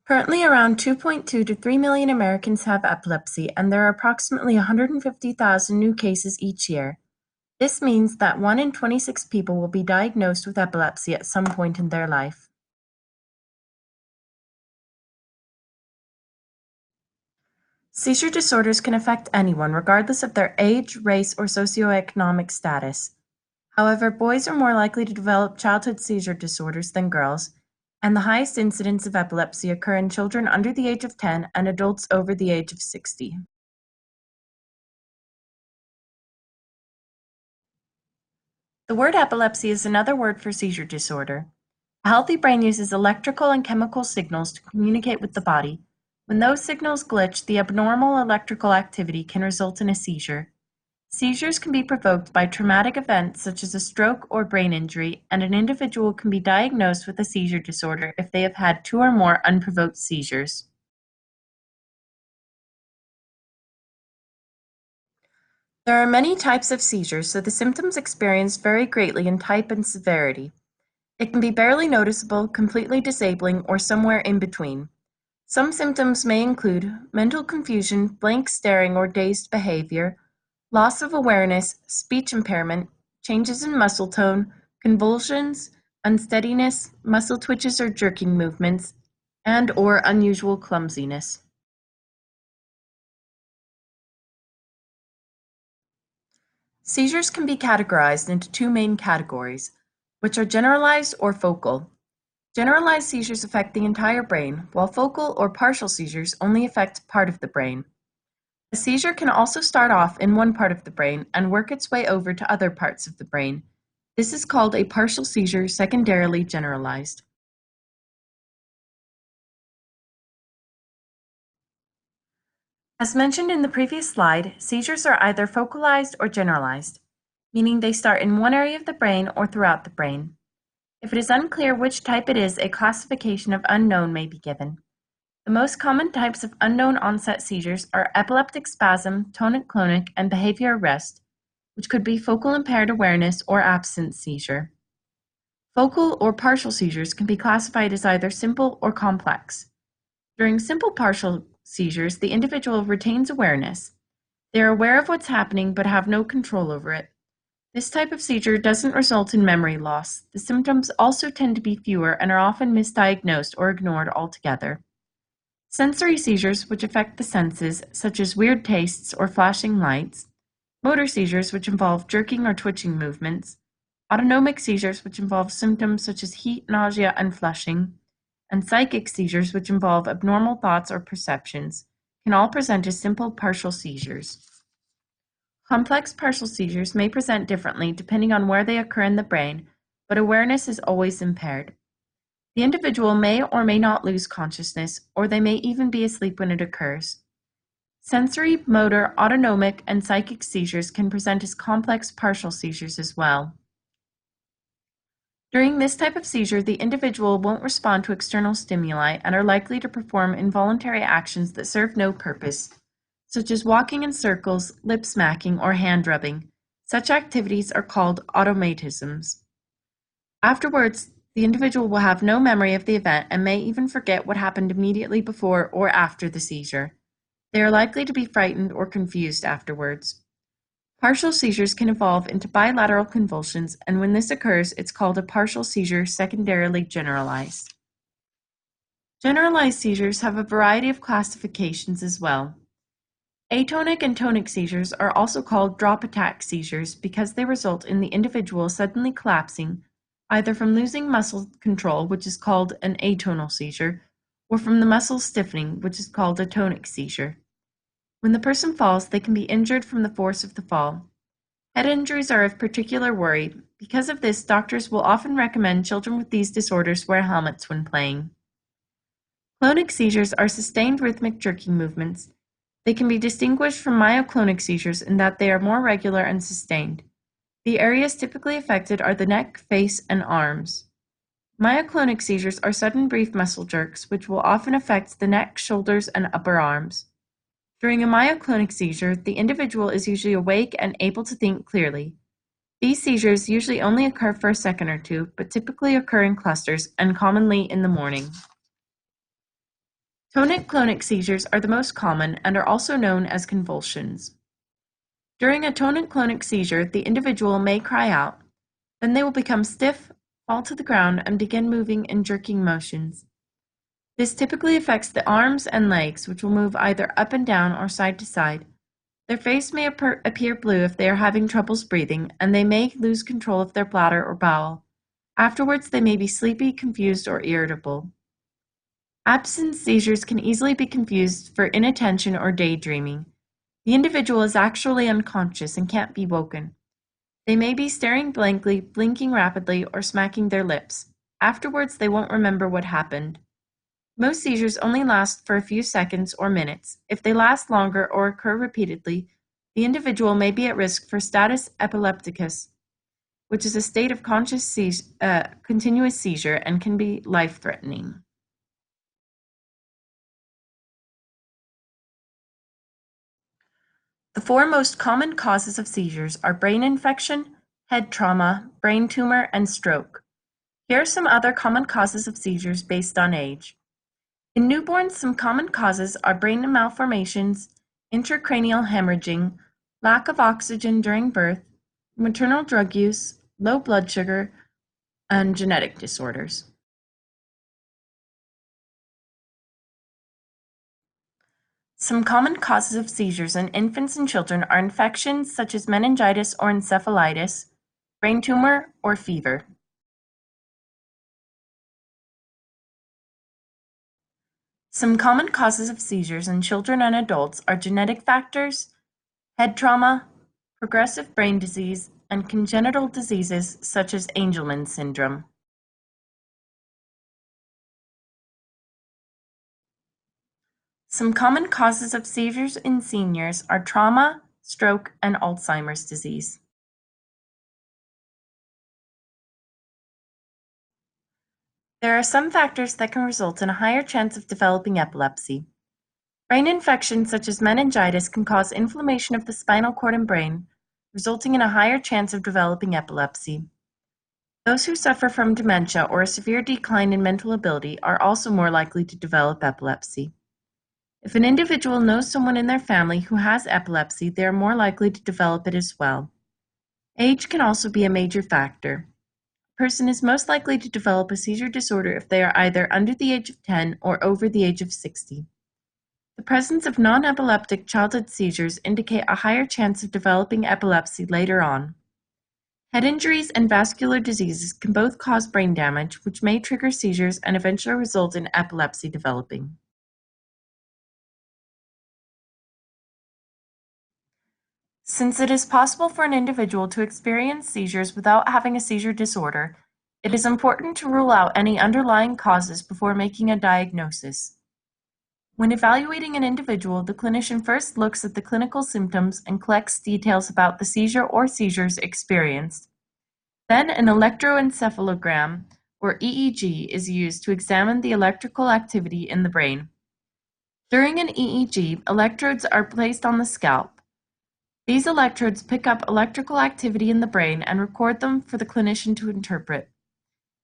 Currently, around 2.2 to 3 million Americans have epilepsy, and there are approximately 150,000 new cases each year. This means that 1 in 26 people will be diagnosed with epilepsy at some point in their life. Seizure disorders can affect anyone, regardless of their age, race, or socioeconomic status. However, boys are more likely to develop childhood seizure disorders than girls, and the highest incidence of epilepsy occur in children under the age of 10 and adults over the age of 60. The word epilepsy is another word for seizure disorder. A healthy brain uses electrical and chemical signals to communicate with the body. When those signals glitch, the abnormal electrical activity can result in a seizure. Seizures can be provoked by traumatic events such as a stroke or brain injury, and an individual can be diagnosed with a seizure disorder if they have had 2 or more unprovoked seizures. There are many types of seizures, so the symptoms experienced vary greatly in type and severity. It can be barely noticeable, completely disabling, or somewhere in between. Some symptoms may include mental confusion, blank staring or dazed behavior, loss of awareness, speech impairment, changes in muscle tone, convulsions, unsteadiness, muscle twitches or jerking movements, and/or unusual clumsiness. Seizures can be categorized into 2 main categories, which are generalized or focal. Generalized seizures affect the entire brain, while focal or partial seizures only affect part of the brain. A seizure can also start off in one part of the brain and work its way over to other parts of the brain. This is called a partial seizure, secondarily generalized. As mentioned in the previous slide, seizures are either focalized or generalized, meaning they start in one area of the brain or throughout the brain. If it is unclear which type it is, a classification of unknown may be given. The most common types of unknown onset seizures are epileptic spasm, tonic-clonic, and behavior arrest, which could be focal impaired awareness or absence seizure. Focal or partial seizures can be classified as either simple or complex. During simple partial seizures, the individual retains awareness. They are aware of what's happening but have no control over it. This type of seizure doesn't result in memory loss. The symptoms also tend to be fewer and are often misdiagnosed or ignored altogether. Sensory seizures, which affect the senses, such as weird tastes or flashing lights, motor seizures, which involve jerking or twitching movements, autonomic seizures, which involve symptoms such as heat, nausea, and flushing, and psychic seizures, which involve abnormal thoughts or perceptions, can all present as simple partial seizures. Complex partial seizures may present differently depending on where they occur in the brain, but awareness is always impaired. The individual may or may not lose consciousness, or they may even be asleep when it occurs. Sensory, motor, autonomic, and psychic seizures can present as complex partial seizures as well. During this type of seizure, the individual won't respond to external stimuli and are likely to perform involuntary actions that serve no purpose, such as walking in circles, lip smacking, or hand rubbing. Such activities are called automatisms. Afterwards, the individual will have no memory of the event and may even forget what happened immediately before or after the seizure. They are likely to be frightened or confused afterwards. Partial seizures can evolve into bilateral convulsions, and when this occurs, it's called a partial seizure secondarily generalized. Generalized seizures have a variety of classifications as well. Atonic and tonic seizures are also called drop attack seizures because they result in the individual suddenly collapsing, either from losing muscle control, which is called an atonal seizure, or from the muscle stiffening, which is called a tonic seizure. When the person falls, they can be injured from the force of the fall. Head injuries are of particular worry. Because of this, doctors will often recommend children with these disorders wear helmets when playing. Clonic seizures are sustained rhythmic jerking movements. They can be distinguished from myoclonic seizures in that they are more regular and sustained. The areas typically affected are the neck, face, and arms. Myoclonic seizures are sudden brief muscle jerks, which will often affect the neck, shoulders, and upper arms. During a myoclonic seizure, the individual is usually awake and able to think clearly. These seizures usually only occur for a second or two, but typically occur in clusters and commonly in the morning. Tonic-clonic seizures are the most common and are also known as convulsions. During a tonic-clonic seizure, the individual may cry out, then they will become stiff, fall to the ground, and begin moving in jerking motions. This typically affects the arms and legs, which will move either up and down or side to side. Their face may appear blue if they are having troubles breathing, and they may lose control of their bladder or bowel. Afterwards, they may be sleepy, confused, or irritable. Absence seizures can easily be confused for inattention or daydreaming. The individual is actually unconscious and can't be woken. They may be staring blankly, blinking rapidly, or smacking their lips. Afterwards, they won't remember what happened. Most seizures only last for a few seconds or minutes. If they last longer or occur repeatedly, the individual may be at risk for status epilepticus, which is a state of continuous seizure and can be life-threatening. The four most common causes of seizures are brain infection, head trauma, brain tumor, and stroke. Here are some other common causes of seizures based on age. In newborns, some common causes are brain malformations, intracranial hemorrhaging, lack of oxygen during birth, maternal drug use, low blood sugar, and genetic disorders. Some common causes of seizures in infants and children are infections such as meningitis or encephalitis, brain tumor, or fever. Some common causes of seizures in children and adults are genetic factors, head trauma, progressive brain disease, and congenital diseases such as Angelman syndrome. Some common causes of seizures in seniors are trauma, stroke, and Alzheimer's disease. There are some factors that can result in a higher chance of developing epilepsy. Brain infections such as meningitis can cause inflammation of the spinal cord and brain, resulting in a higher chance of developing epilepsy. Those who suffer from dementia or a severe decline in mental ability are also more likely to develop epilepsy. If an individual knows someone in their family who has epilepsy, they are more likely to develop it as well. Age can also be a major factor. A person is most likely to develop a seizure disorder if they are either under the age of 10 or over the age of 60. The presence of non-epileptic childhood seizures indicate a higher chance of developing epilepsy later on. Head injuries and vascular diseases can both cause brain damage, which may trigger seizures and eventually result in epilepsy developing. Since it is possible for an individual to experience seizures without having a seizure disorder, it is important to rule out any underlying causes before making a diagnosis. When evaluating an individual, the clinician first looks at the clinical symptoms and collects details about the seizure or seizures experienced. Then an electroencephalogram, or EEG, is used to examine the electrical activity in the brain. During an EEG, electrodes are placed on the scalp. These electrodes pick up electrical activity in the brain and record them for the clinician to interpret.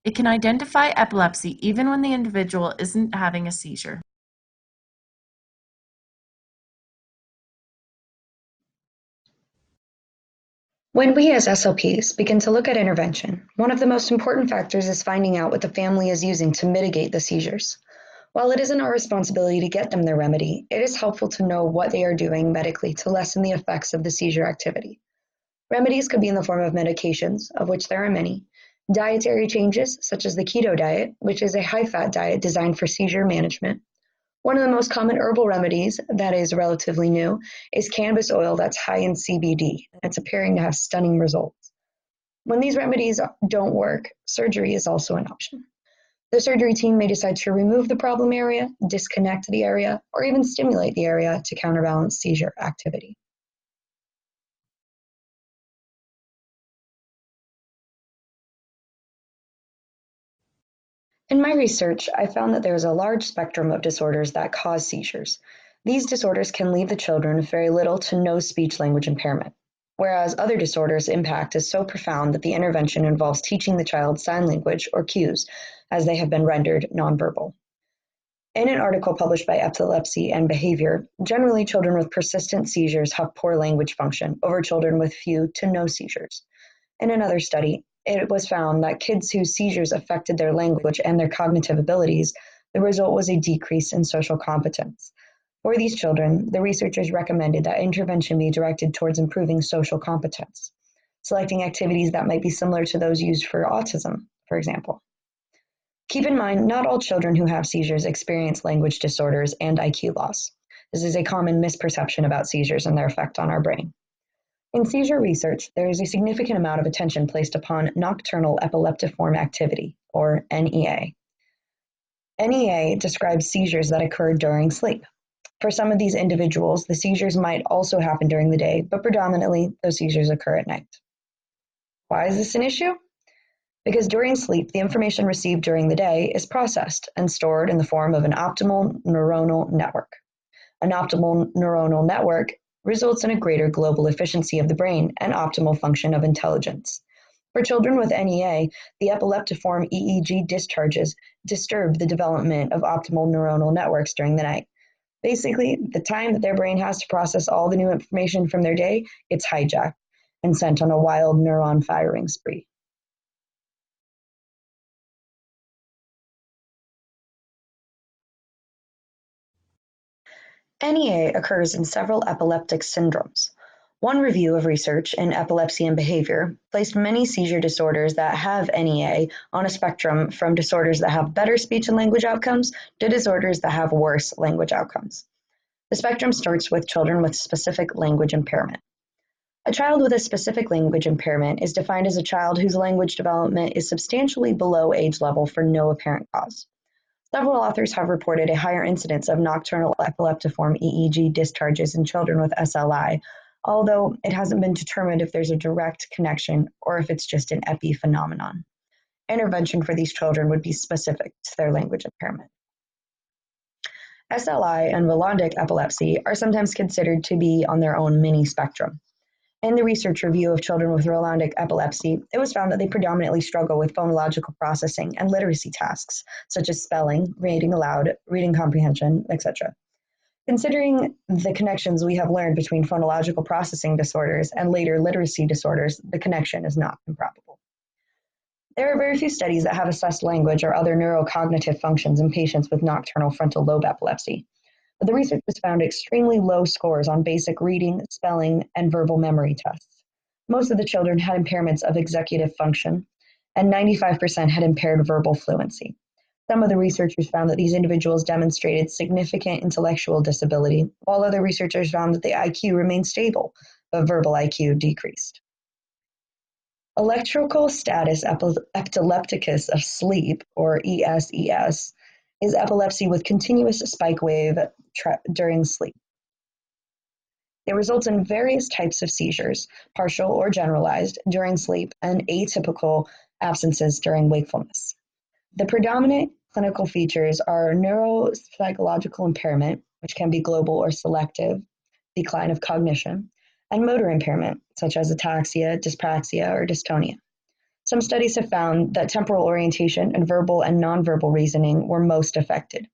It can identify epilepsy even when the individual isn't having a seizure. When we as SLPs begin to look at intervention, one of the most important factors is finding out what the family is using to mitigate the seizures. While it isn't our responsibility to get them their remedy, it is helpful to know what they are doing medically to lessen the effects of the seizure activity. Remedies could be in the form of medications, of which there are many, dietary changes, such as the keto diet, which is a high-fat diet designed for seizure management. One of the most common herbal remedies that is relatively new is cannabis oil that's high in CBD. It's appearing to have stunning results. When these remedies don't work, surgery is also an option. The surgery team may decide to remove the problem area, disconnect the area, or even stimulate the area to counterbalance seizure activity. In my research, I found that there is a large spectrum of disorders that cause seizures. These disorders can leave the children with very little to no speech-language impairment, whereas other disorders' impact is so profound that the intervention involves teaching the child sign language or cues, as they have been rendered nonverbal. In an article published by Epilepsy and Behavior, generally children with persistent seizures have poor language function over children with few to no seizures. In another study, it was found that kids whose seizures affected their language and their cognitive abilities, the result was a decrease in social competence. For these children, the researchers recommended that intervention be directed towards improving social competence, selecting activities that might be similar to those used for autism, for example. Keep in mind, not all children who have seizures experience language disorders and IQ loss. This is a common misperception about seizures and their effect on our brain. In seizure research, there is a significant amount of attention placed upon nocturnal epileptiform activity, or NEA. NEA describes seizures that occur during sleep. For some of these individuals, the seizures might also happen during the day, but predominantly those seizures occur at night. Why is this an issue? Because during sleep, the information received during the day is processed and stored in the form of an optimal neuronal network. An optimal neuronal network results in a greater global efficiency of the brain and optimal function of intelligence. For children with NEA, the epileptiform EEG discharges disturb the development of optimal neuronal networks during the night. Basically, the time that their brain has to process all the new information from their day, it's hijacked and sent on a wild neuron firing spree. NEA occurs in several epileptic syndromes. One review of research in Epilepsy and Behavior placed many seizure disorders that have NEA on a spectrum from disorders that have better speech and language outcomes to disorders that have worse language outcomes. The spectrum starts with children with specific language impairment. A child with a specific language impairment is defined as a child whose language development is substantially below age level for no apparent cause. Several authors have reported a higher incidence of nocturnal epileptiform EEG discharges in children with SLI, although it hasn't been determined if there's a direct connection or if it's just an epiphenomenon. Intervention for these children would be specific to their language impairment. SLI and Rolandic epilepsy are sometimes considered to be on their own mini spectrum. In the research review of children with Rolandic epilepsy, it was found that they predominantly struggle with phonological processing and literacy tasks, such as spelling, reading aloud, reading comprehension, etc. Considering the connections we have learned between phonological processing disorders and later literacy disorders, the connection is not improbable. There are very few studies that have assessed language or other neurocognitive functions in patients with nocturnal frontal lobe epilepsy. But the research has found extremely low scores on basic reading, spelling, and verbal memory tests. Most of the children had impairments of executive function, and 95% had impaired verbal fluency. Some of the researchers found that these individuals demonstrated significant intellectual disability, while other researchers found that the IQ remained stable, but verbal IQ decreased. Electrical status epilepticus of sleep, or ESES, is epilepsy with continuous spike wave during sleep. It results in various types of seizures, partial or generalized, during sleep, and atypical absences during wakefulness. The predominant clinical features are neuropsychological impairment, which can be global or selective, decline of cognition, and motor impairment, such as ataxia, dyspraxia, or dystonia. Some studies have found that temporal orientation and verbal and nonverbal reasoning were most affected.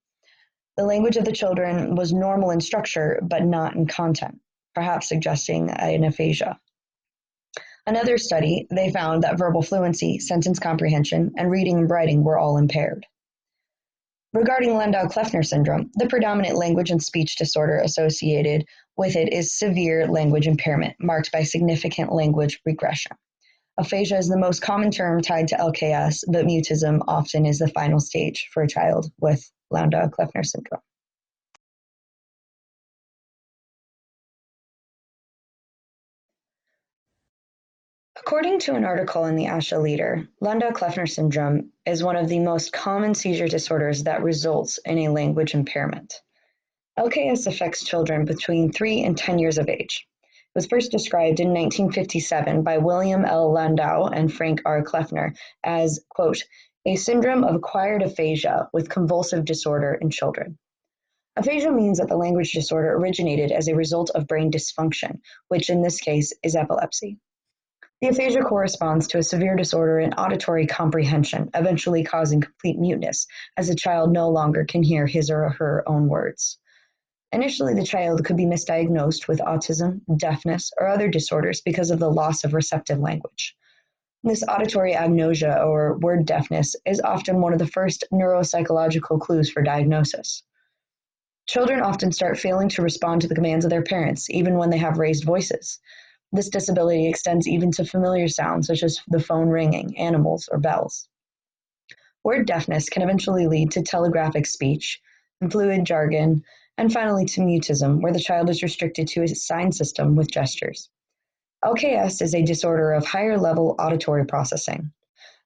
The language of the children was normal in structure, but not in content, perhaps suggesting an aphasia. Another study, they found that verbal fluency, sentence comprehension, and reading and writing were all impaired. Regarding Landau-Kleffner syndrome, the predominant language and speech disorder associated with it is severe language impairment, marked by significant language regression. Aphasia is the most common term tied to LKS, but mutism often is the final stage for a child with Landau-Kleffner syndrome. According to an article in the ASHA Leader, Landau-Kleffner syndrome is one of the most common seizure disorders that results in a language impairment. LKS affects children between 3 and 10 years of age. It was first described in 1957 by William L. Landau and Frank R. Kleffner as, quote, a syndrome of acquired aphasia with convulsive disorder in children. Aphasia means that the language disorder originated as a result of brain dysfunction, which in this case is epilepsy. The aphasia corresponds to a severe disorder in auditory comprehension, eventually causing complete muteness, as the child no longer can hear his or her own words. Initially, the child could be misdiagnosed with autism, deafness, or other disorders because of the loss of receptive language. This auditory agnosia, or word deafness, is often one of the first neuropsychological clues for diagnosis. Children often start failing to respond to the commands of their parents, even when they have raised voices. This disability extends even to familiar sounds such as the phone ringing, animals, or bells. Word deafness can eventually lead to telegraphic speech, fluid jargon, and finally to mutism, where the child is restricted to a sign system with gestures. LKS is a disorder of higher level auditory processing.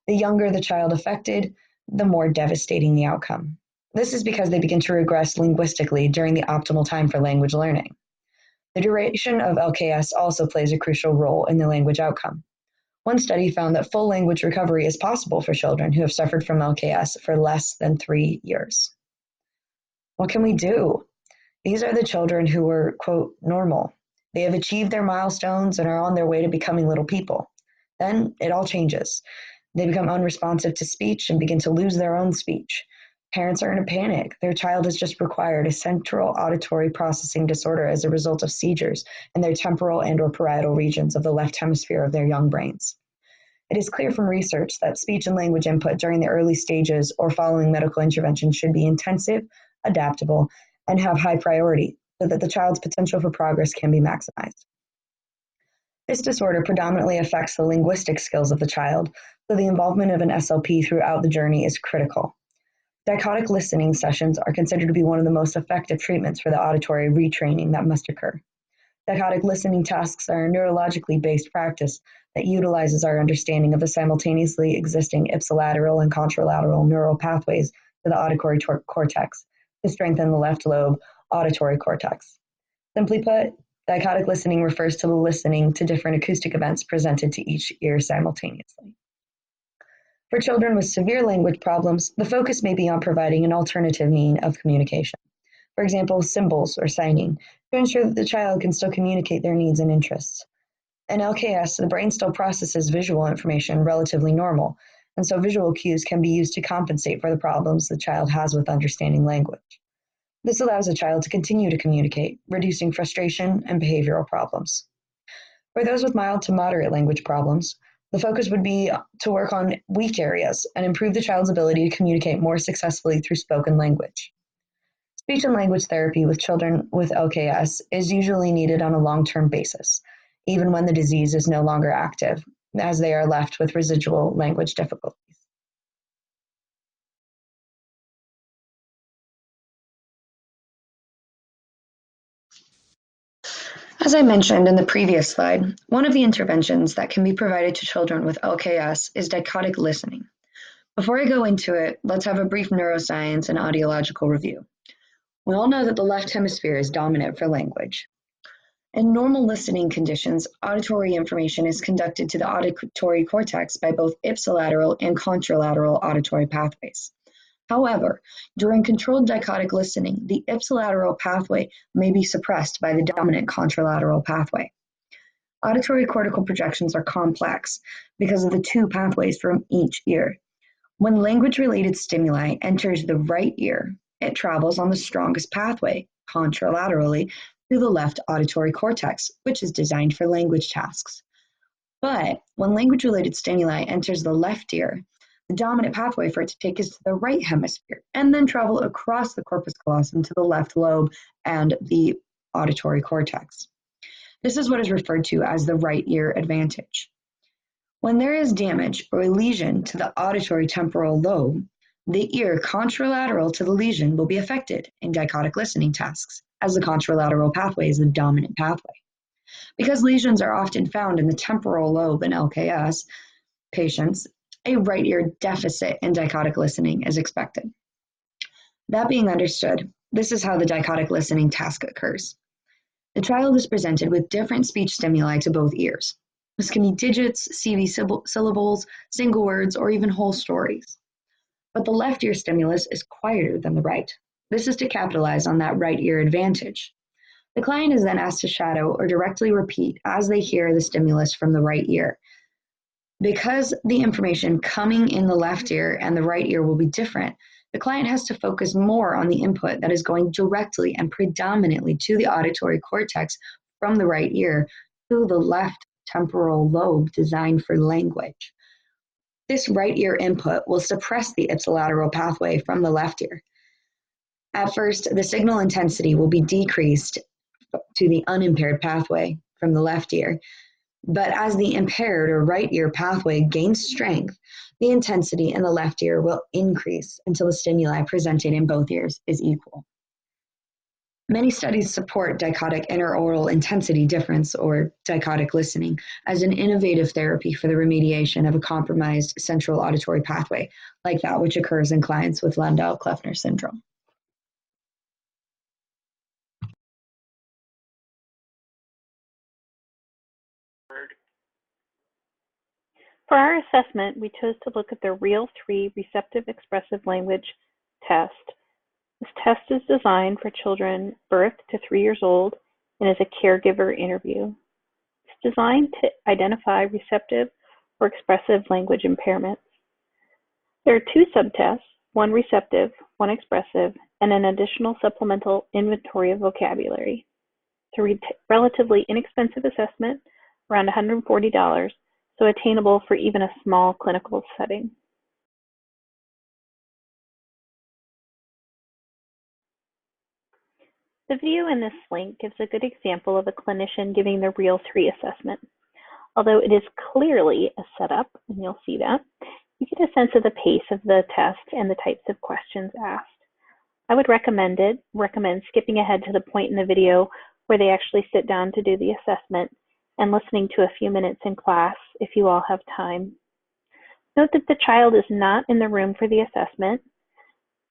The younger the child affected, the more devastating the outcome. This is because they begin to regress linguistically during the optimal time for language learning. The duration of LKS also plays a crucial role in the language outcome. One study found that full language recovery is possible for children who have suffered from LKS for less than 3 years. What can we do? These are the children who were, quote, normal. They have achieved their milestones and are on their way to becoming little people. Then it all changes. They become unresponsive to speech and begin to lose their own speech. Parents are in a panic. Their child has just acquired a central auditory processing disorder as a result of seizures in their temporal and/or parietal regions of the left hemisphere of their young brains. It is clear from research that speech and language input during the early stages or following medical intervention should be intensive, adaptable, and have high priority so that the child's potential for progress can be maximized. This disorder predominantly affects the linguistic skills of the child, so the involvement of an SLP throughout the journey is critical. Dichotic listening sessions are considered to be one of the most effective treatments for the auditory retraining that must occur. Dichotic listening tasks are a neurologically based practice that utilizes our understanding of the simultaneously existing ipsilateral and contralateral neural pathways to the auditory cortex to strengthen the left lobe auditory cortex. Simply put, dichotic listening refers to the listening to different acoustic events presented to each ear simultaneously. For children with severe language problems, the focus may be on providing an alternative means of communication. For example, symbols or signing, to ensure that the child can still communicate their needs and interests. In LKS, the brain still processes visual information relatively normal, and so visual cues can be used to compensate for the problems the child has with understanding language. This allows the child to continue to communicate, reducing frustration and behavioral problems. For those with mild to moderate language problems, the focus would be to work on weak areas and improve the child's ability to communicate more successfully through spoken language. Speech and language therapy with children with LKS is usually needed on a long-term basis, even when the disease is no longer active, as they are left with residual language difficulties. As I mentioned in the previous slide, one of the interventions that can be provided to children with LKS is dichotic listening. Before I go into it, let's have a brief neuroscience and audiological review. We all know that the left hemisphere is dominant for language. In normal listening conditions, auditory information is conducted to the auditory cortex by both ipsilateral and contralateral auditory pathways. However, during controlled dichotic listening, the ipsilateral pathway may be suppressed by the dominant contralateral pathway. Auditory cortical projections are complex because of the two pathways from each ear. When language-related stimuli enters the right ear, it travels on the strongest pathway, contralaterally, to the left auditory cortex, which is designed for language tasks. But when language-related stimuli enters the left ear, the dominant pathway for it to take is to the right hemisphere and then travel across the corpus callosum to the left lobe and the auditory cortex. This is what is referred to as the right ear advantage. When there is damage or a lesion to the auditory temporal lobe, the ear contralateral to the lesion will be affected in dichotic listening tasks, as the contralateral pathway is the dominant pathway. Because lesions are often found in the temporal lobe in LKS patients, a right ear deficit in dichotic listening is expected. That being understood, this is how the dichotic listening task occurs. The child is presented with different speech stimuli to both ears. This can be digits, CV syllables, single words, or even whole stories. But the left ear stimulus is quieter than the right. This is to capitalize on that right ear advantage. The client is then asked to shadow or directly repeat as they hear the stimulus from the right ear. Because the information coming in the left ear and the right ear will be different, the client has to focus more on the input that is going directly and predominantly to the auditory cortex from the right ear to the left temporal lobe designed for language. This right ear input will suppress the ipsilateral pathway from the left ear. At first, the signal intensity will be decreased to the unimpaired pathway from the left ear, but as the impaired or right ear pathway gains strength, the intensity in the left ear will increase until the stimuli presented in both ears is equal. Many studies support dichotic interaural intensity difference, or dichotic listening, as an innovative therapy for the remediation of a compromised central auditory pathway, like that which occurs in clients with Landau-Kleffner syndrome. For our assessment, we chose to look at the Real 3 Receptive Expressive Language test. This test is designed for children birth to 3 years old and is a caregiver interview. It's designed to identify receptive or expressive language impairments. There are 2 subtests, one receptive, one expressive, and an additional supplemental inventory of vocabulary. It's a relatively inexpensive assessment, around $140, so attainable for even a small clinical setting. The video in this link gives a good example of a clinician giving the Real 3 assessment. Although it is clearly a setup, and you'll see that, you get a sense of the pace of the test and the types of questions asked. I would recommend skipping ahead to the point in the video where they actually sit down to do the assessment and listening to a few minutes in class if you all have time. Note that the child is not in the room for the assessment.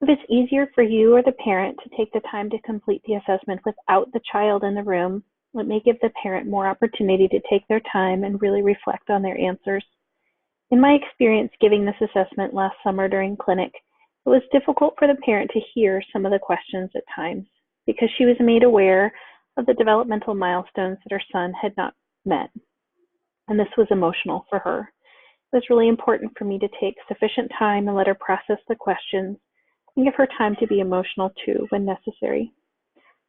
If it's easier for you or the parent to take the time to complete the assessment without the child in the room, it may give the parent more opportunity to take their time and really reflect on their answers. In my experience giving this assessment last summer during clinic, it was difficult for the parent to hear some of the questions at times because she was made aware of the developmental milestones that her son had not met. And this was emotional for her. It was really important for me to take sufficient time and let her process the questions and give her time to be emotional too when necessary.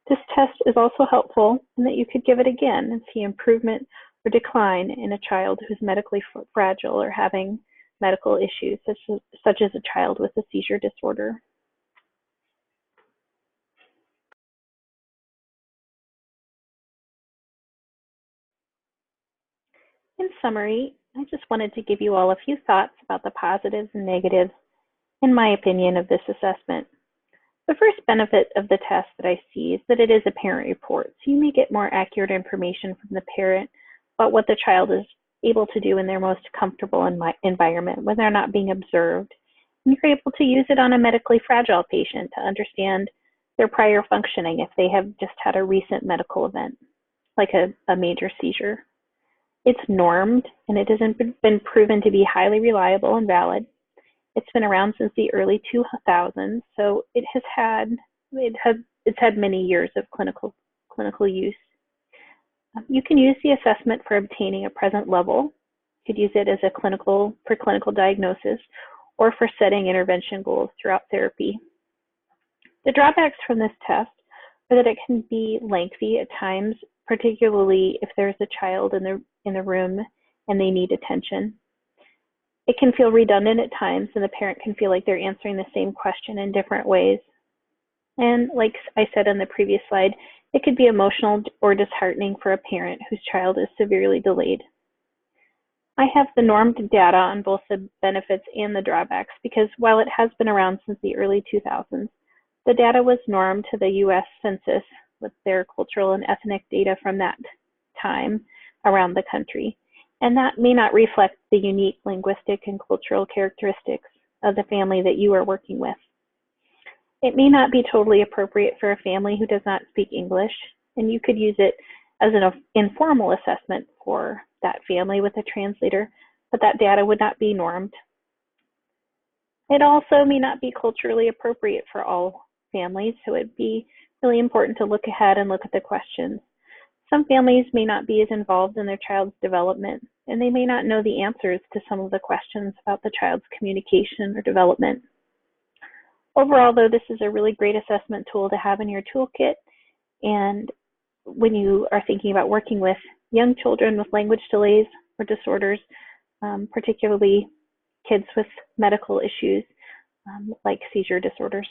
This test is also helpful in that you could give it again and see improvement or decline in a child who's medically fragile or having medical issues, such as a child with a seizure disorder. In summary, I just wanted to give you all a few thoughts about the positives and negatives, in my opinion, of this assessment. The first benefit of the test that I see is that it is a parent report, so you may get more accurate information from the parent about what the child is able to do in their most comfortable environment when they're not being observed. And you're able to use it on a medically fragile patient to understand their prior functioning if they have just had a recent medical event, like a major seizure. It's normed, and it has been proven to be highly reliable and valid. It's been around since the early 2000s, so it's had many years of clinical use. You can use the assessment for obtaining a present level. You could use it as for clinical diagnosis or for setting intervention goals throughout therapy. The drawbacks from this test are that it can be lengthy at times, particularly if there's a child in the room and they need attention. It can feel redundant at times, and the parent can feel like they're answering the same question in different ways. And like I said on the previous slide, it could be emotional or disheartening for a parent whose child is severely delayed. I have the normed data on both the benefits and the drawbacks because while it has been around since the early 2000s, the data was normed to the US Census with their cultural and ethnic data from that time around the country. And that may not reflect the unique linguistic and cultural characteristics of the family that you are working with. It may not be totally appropriate for a family who does not speak English, and you could use it as an informal assessment for that family with a translator, but that data would not be normed. It also may not be culturally appropriate for all families, so it'd be really important to look ahead and look at the questions. Some families may not be as involved in their child's development, and they may not know the answers to some of the questions about the child's communication or development. Overall, though, this is a really great assessment tool to have in your toolkit, and when you are thinking about working with young children with language delays or disorders, particularly kids with medical issues like seizure disorders.